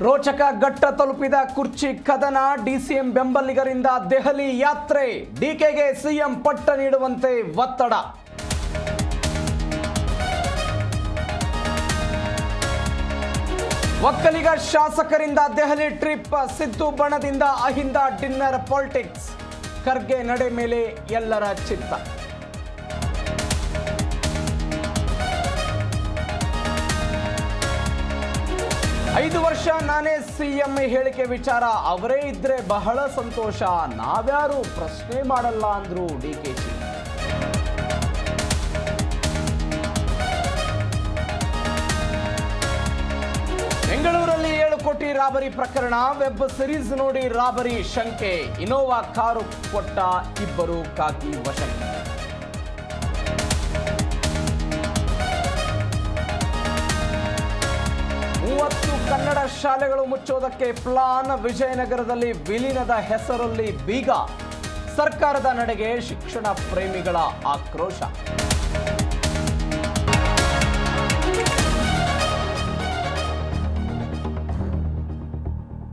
ರೋಚಕ ಘಟ್ಟ ತಲುಪಿದ ಕುರ್ಚಿ ಕದನ. ಡಿಸಿಎಂ ಬೆಂಬಲಿಗರಿಂದ ದೆಹಲಿ ಯಾತ್ರೆ. ಡಿಕೆಗೆ ಸಿಎಂ ಪಟ್ಟ ನೀಡುವಂತೆ ಒತ್ತಡ. ಒಕ್ಕಲಿಗ ಶಾಸಕರಿಂದ ದೆಹಲಿ ಟ್ರಿಪ್. ಸಿದ್ದು ಬಣದಿಂದ ಅಹಿಂದ ಡಿನ್ನರ್ ಪಾಲಿಟಿಕ್ಸ್. ಖರ್ಗೆ ನಡೆ ಮೇಲೆ ಎಲ್ಲರ ಚಿತ್ತ. ಐದು ವರ್ಷ ನಾನೇ ಸಿಎಂ ಹೇಳಿಕೆ ವಿಚಾರ ಅವರೇ ಇದ್ರೆ ಬಹಳ ಸಂತೋಷ, ನಾವ್ಯಾರು ಪ್ರಶ್ನೆ ಮಾಡಲ್ಲ ಅಂದ್ರು ಡಿಕೆಶಿ. ಬೆಂಗಳೂರಲ್ಲಿ 7 ಕೋಟಿ ರಾಬರಿ ಪ್ರಕರಣ. ವೆಬ್ ಸಿರೀಸ್ ನೋಡಿ ರಾಬರಿ ಶಂಕೆ. ಇನೋವಾ ಕಾರು ಕೊಟ್ಟ 2 ಖಾಕಿ ವಶಕ್ಕೆ. ಕನ್ನಡ ಶಾಲೆಗಳು ಮುಚ್ಚೋದಕ್ಕೆ ಪ್ಲಾನ್. ವಿಜಯನಗರದಲ್ಲಿ ವಿಲೀನದ ಹೆಸರಲ್ಲಿ ಬೀಗ. ಸರ್ಕಾರದ ನಡೆಗೆ ಶಿಕ್ಷಣ ಪ್ರೇಮಿಗಳ ಆಕ್ರೋಶ.